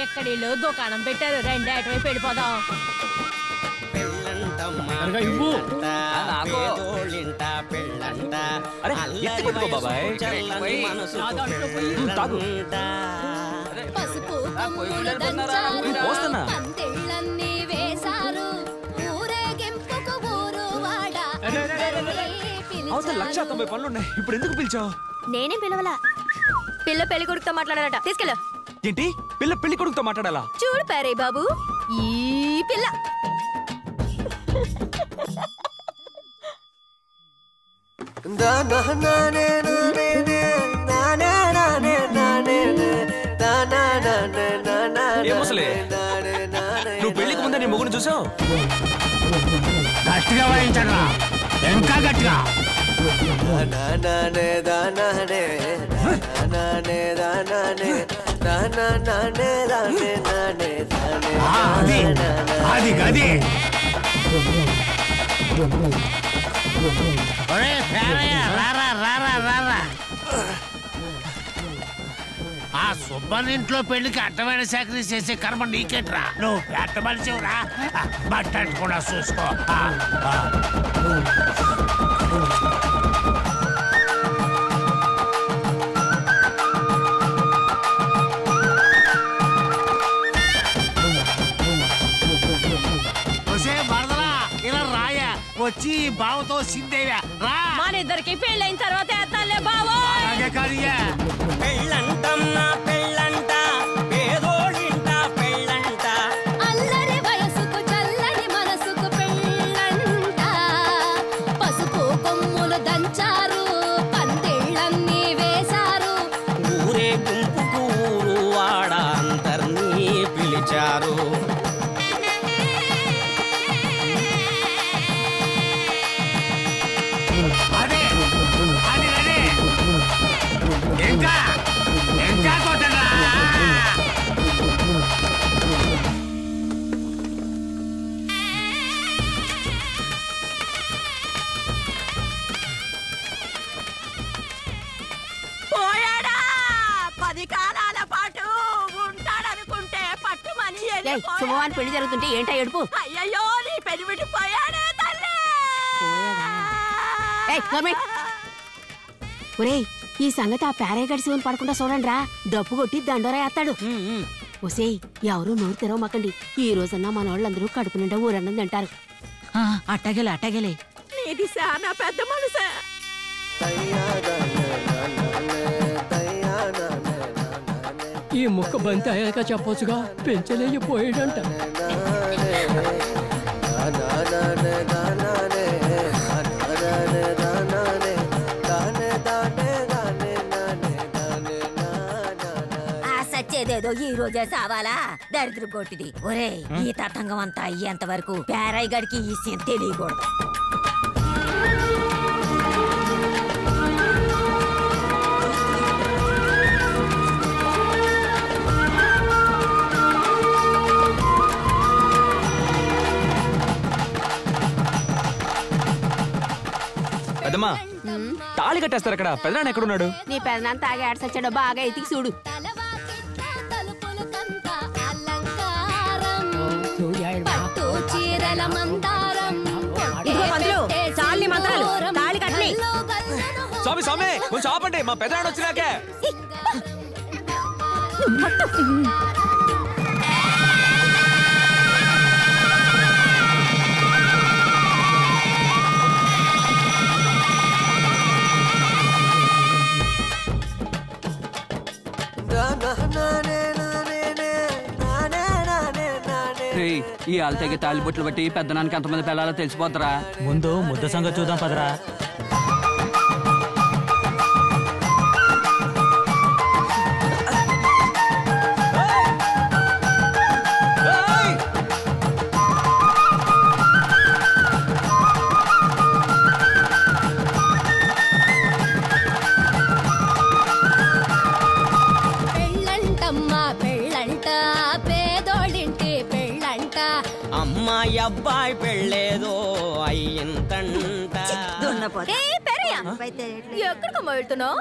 ఎక్కడిలో దుకాణం పెట్టారు, రెండు అటువైపు వెళ్ళిపోదాం. లక్ష 90 పనులున్నాయి, ఇప్పుడు ఎందుకు పిలిచావు? నేనేం పిలవలా, పిల్ల పెళ్లి కొడుకుతో మాట్లాడాలట, తీసుకెళ్ళు. ఏంటి, పిల్ల పెళ్లి కొడుకుతో మాట్లాడాలా? చూడు పేరయ్య బాబు, ఈ పిల్ల నువ్వు పెళ్లికి ముందే నీ మొగుని చూసావు? గట్టిగా వాయించరా, ఇంకా గట్టిగా. అది గది. ఆ సుబ్బన్ ఇంట్లో పెళ్లికి అడ్డమైన సేకరి చేసే కర్మ నీకేట్రా, నువ్వు పెద్ద మనిషివురా, బట్టట్టు కూడా చూసుకో. ఇలా రాయా, వచ్చి బావతో సిందేవా రా. మన ఇద్దరికి పెళ్ళైన తర్వాత వేస్తానులే బావో. పెళ్ళంటమ్మా పెళ్ళంట, పేదోళ్ళింట పెళ్ళంట, అల్లరి వయసుకు చల్లని మనసుకు పెళ్ళంట. పసుపు కొమ్ములు దంచారు, పందిళ్ళన్నీ వేశారు, ఊరే గుంపుకు ఊరు వాడ అందర్నీ పిలిచారు. పోయాడా 10 కాలాల పాటు ఉంటాడనుకుంటే పట్టుమని శుభవాన్ పెళ్లి జరుగుతుంటే ఏంటా ఏడుపు? అయ్యయ్యో, నీ పెళ్లి పోయాడే తల్లి. ఒరేయ్, ఈ సంగతి ఆ పేరయ్యగడి శివన్ పడకుండా చూడండి రా, డప్పు కొట్టి దండోరా వేస్తాడు. ఒసేయ్, ఎవరు నోరు తెరవమాకండి, ఈ రోజన్నా మన వాళ్ళందరూ కడుపు నిండా ఊరన్నం తింటారు. అట్టగలే అట్టగలే, నీది చాలా పెద్ద మనసే. ఈ ముక్క బంతి అయ్యాక చెప్పొచ్చుగా, పెంచలేకపోయాడంట. సచ్చేదేదో ఈ రోజే సావాలా, దరిద్ర కొట్టిది. ఒరే, ఈ తతంగం అంతా అయ్యేంత వరకు పేరయ్య గడికి ఈ సీన్ తెలియకూడదు. పెద్దమ్మా, తాళి కట్టేస్తారు అక్కడ. పెదనాన్న ఎక్కడున్నాడు? నీ పెదనాన్న తాగి ఆడసచ్చాడో బాగా ఎతికి చూడు. స్వామి స్వామి, కొంచెం ఆపండి, మా పెదనాన్న వచ్చినాకే. ఈ ఆల్తేగే తాలిబొట్లు బట్టి పెద్దనానికి ఎంతమంది పిల్లలో తెలిసిపోతారా? ముందు ముద్ద సంగతి చూద్దాం పదరా. అమ్మాయి అబ్బాయి పెళ్ళేదో అయ్యింతంట. ఎక్కడికమ్మా వెళ్తున్నావు?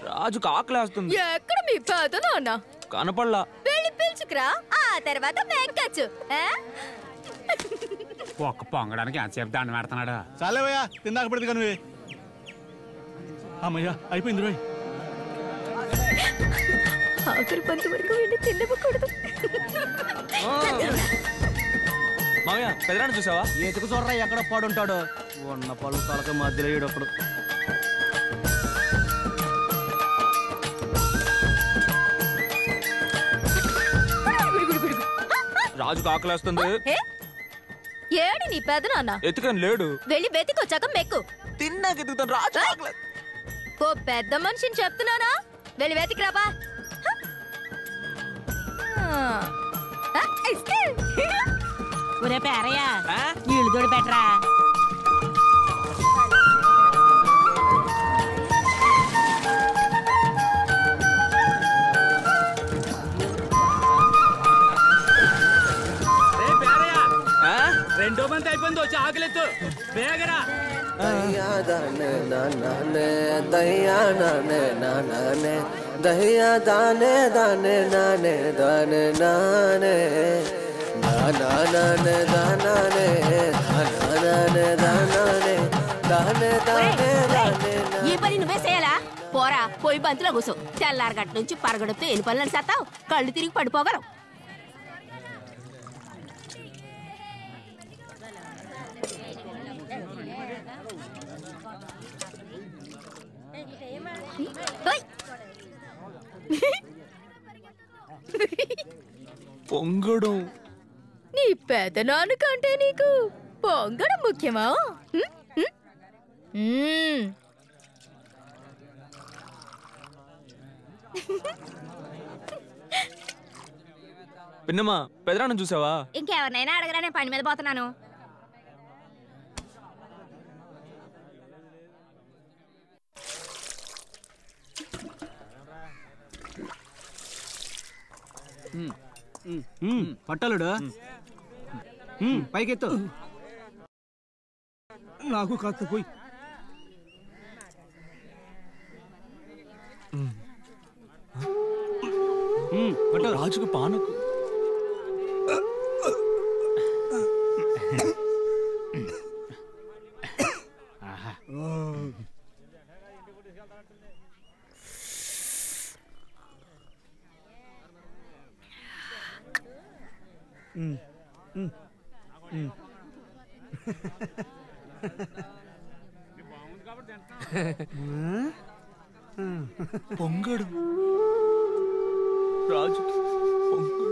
రాజుకు ఆకలేస్తుంది. ఎక్కడ మీ పెదనాన్న? కనపడలా. వెళ్ళి పిలుచుకురా, ఆ తర్వాత మెక్కచ్చు. ఒక్క పొంగడానికి ఎంతసేపు దండం పెడుతున్నాడు. చాలేవయ్యా తిందాక పడింది కానీ అమ్మయ్యా అయిపోయింది రోయ్. ఆఖరి పంత వరకు వెళ్ళి తినకూడదు. మామయ్య పెదనాన్ని చూసావా? ఎతుకు చూడరా ఎక్కడ పడుంటాడు. ఉన్న పళ్ళు తలక మధ్యలో ఏడప్పుడు. రాజుకు ఆకలేస్తుంది. ఏడి నీ పెదనాన్న? ఎత్తుకని లేడు. వెళ్ళి వెతికొచ్చాక మెక్కు. తిన్నాక ఎత్తుకుతాను. రాజు ఆకలేదు. ఓ పెద్ద మనిషిని చెప్తున్నానా, వెళ్ళి వెతికిరాబా. ఒరే పేరయ్య నీళ్లు తోడి పెట్టరా. రెండో మంది అయిపోయింది, వచ్చి ఆకలిత్తు బేగరా. దయ్యా దానే నానే దయ్యా నానే నానే దయ్యా దానే దానే నానే దానే నానే దానే దానే దానే దానే దానే దానే. ఈ పని నువ్వే చేయాలా? పోరా పోయి బంతిలో కూర్చో. తెల్లారగట్ట నుంచి పరగడుతూ ఎన్ని పనులను చేస్తావు, కళ్ళు తిరిగి పడిపోగలవు. పొంగడం. నీ పెదనాన్న కంటే నీకు పొంగడం ముఖ్యమా? పిన్నమ్మా పెదనాన్ని చూసావా? ఇంకెవరినైనా అడగరా, నేను పని మీద పోతున్నాను. పట్టలుడు పైకెత్తు. నాకు కాస్త పోయి. రాజుకు పానకు. పొంగడు. రాజుకి పొంగడు.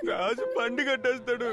రాజు పండు కట్టేస్తాడు.